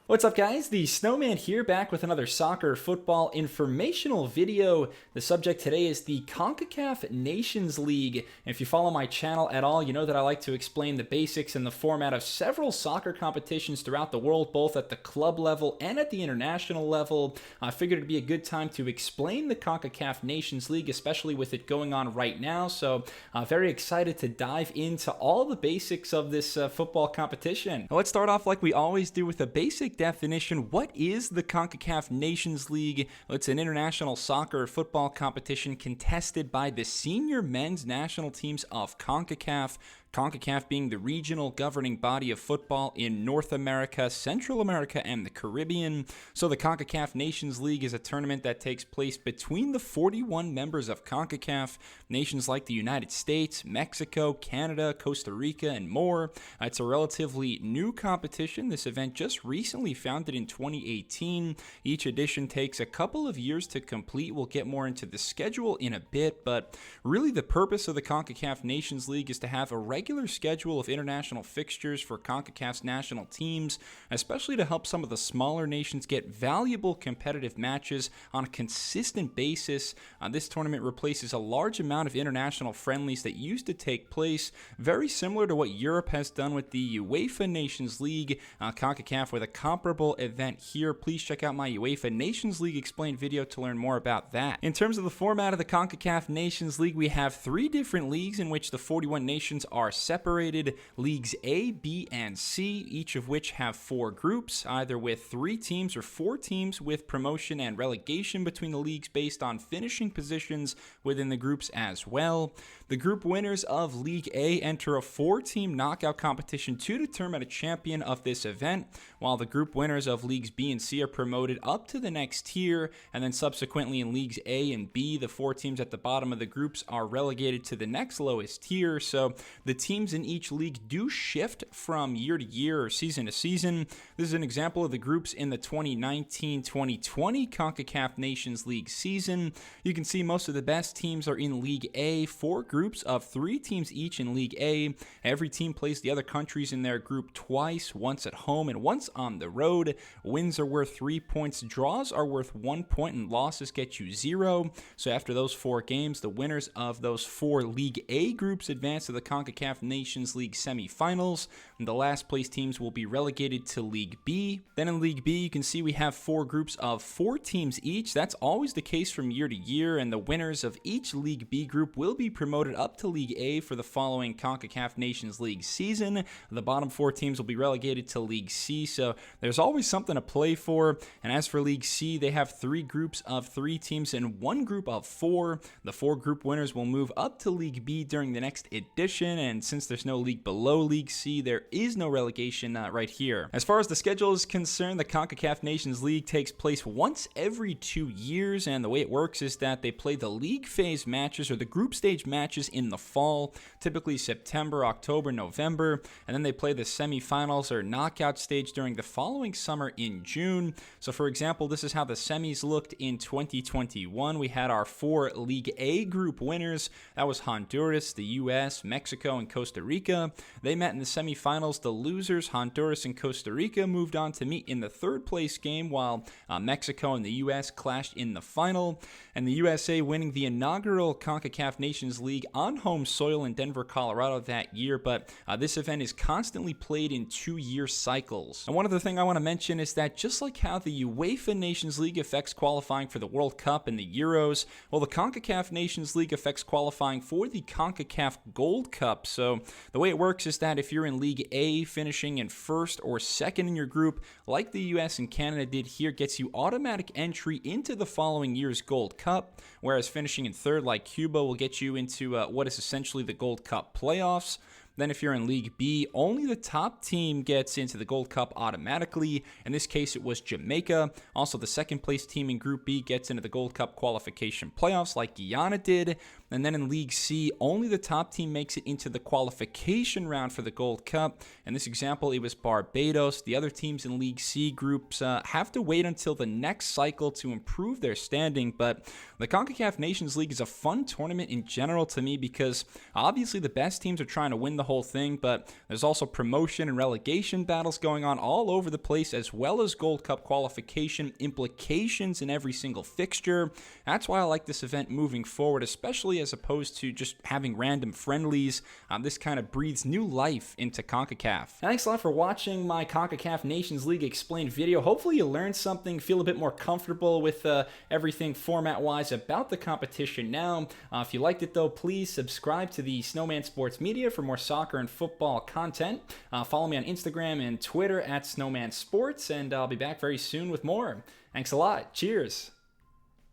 What's up, guys? The Snowman here, back with another soccer football informational video. The subject today is the CONCACAF Nations League. And if you follow my channel at all, you know that I like to explain the basics and the format of several soccer competitions throughout the world, both at the club level and at the international level. I figured it'd be a good time to explain the CONCACAF Nations League, especially with it going on right now. So very excited to dive into all the basics of this football competition. Now, let's start off like we always do with a basic definition. What is the CONCACAF Nations League? Well, it's an international soccer football competition contested by the senior men's national teams of CONCACAF. CONCACAF being the regional governing body of football in North America, Central America, and the Caribbean. So the CONCACAF Nations League is a tournament that takes place between the 41 members of CONCACAF, nations like the United States, Mexico, Canada, Costa Rica, and more. It's a relatively new competition. This event just recently founded in 2018. Each edition takes a couple of years to complete. We'll get more into the schedule in a bit, but really the purpose of the CONCACAF Nations League is to have a regular schedule of international fixtures for CONCACAF's national teams, especially to help some of the smaller nations get valuable competitive matches on a consistent basis. This tournament replaces a large amount of international friendlies that used to take place, very similar to what Europe has done with the UEFA Nations League. CONCACAF with a comparable event here. Please check out my UEFA Nations League explained video to learn more about that. In terms of the format of the CONCACAF Nations League, we have 3 different leagues in which the 41 nations are separated. Leagues A, B, and C, each of which have 4 groups, either with 3 teams or 4 teams, with promotion and relegation between the leagues based on finishing positions within the groups as well. The group winners of League A enter a 4-team knockout competition to determine a champion of this event, while the group winners of Leagues B and C are promoted up to the next tier, and then subsequently in Leagues A and B, the 4 teams at the bottom of the groups are relegated to the next lowest tier. So the teams in each league do shift from year to year or season to season. This is an example of the groups in the 2019-2020 CONCACAF Nations League season. You can see most of the best teams are in League A, 4 groups of 3 teams each in League A. Every team plays the other countries in their group twice, once at home and once on the road. Wins are worth 3 points, draws are worth 1 point, and losses get you 0. So after those 4 games, the winners of those 4 League A groups advance to the CONCACAF Nations League semifinals, and the last place teams will be relegated to League B. Then in League B, you can see we have 4 groups of 4 teams each. That's always the case from year to year, and the winners of each League B group will be promoted up to League A for the following CONCACAF Nations League season. The bottom 4 teams will be relegated to League C, so there's always something to play for. And as for League C, they have 3 groups of 3 teams and 1 group of 4. The 4 group winners will move up to League B during the next edition, and since there's no league below League C, there is no relegation right here. As far as the schedule is concerned, the CONCACAF Nations League takes place once every 2 years, and the way it works is that they play the league phase matches or the group stage matches in the fall, typically September, October, November, and then they play the semifinals or knockout stage during the following summer in June. So for example, this is how the semis looked in 2021. We had our 4 League A group winners. That was Honduras, the US, Mexico, and Costa Rica. They met in the semifinals. The losers, Honduras and Costa Rica, moved on to meet in the 3rd place game, while Mexico and the US clashed in the final, and the USA winning the inaugural CONCACAF Nations League on home soil in Denver, Colorado that year. But this event is constantly played in 2-year cycles. And one other thing I want to mention is that just like how the UEFA Nations League affects qualifying for the World Cup and the Euros, well, the CONCACAF Nations League affects qualifying for the CONCACAF Gold Cup. So the way it works is that if you're in League A, finishing in 1st or 2nd in your group, like the US and Canada did here, gets you automatic entry into the following year's Gold Cup, whereas finishing in 3rd, like Cuba, will get you into what is essentially the Gold Cup playoffs. Then if you're in League B, only the top team gets into the Gold Cup automatically. In this case, it was Jamaica. Also, the 2nd place team in Group B gets into the Gold Cup qualification playoffs like Guyana did. And then in League C, only the top team makes it into the qualification round for the Gold Cup. In this example, it was Barbados. The other teams in League C groups have to wait until the next cycle to improve their standing. But the CONCACAF Nations League is a fun tournament in general to me because obviously the best teams are trying to win the whole thing, but there's also promotion and relegation battles going on all over the place, as well as Gold Cup qualification implications in every single fixture. That's why I like this event moving forward, especially as opposed to just having random friendlies. This kind of breathes new life into CONCACAF. Thanks a lot for watching my CONCACAF Nations League explained video. Hopefully you learned something, feel a bit more comfortable with everything format-wise about the competition now. If you liked it though, please subscribe to the Snowman Sports Media for more soccer and football content. Follow me on Instagram and Twitter at Snowman Sports, and I'll be back very soon with more. Thanks a lot. Cheers.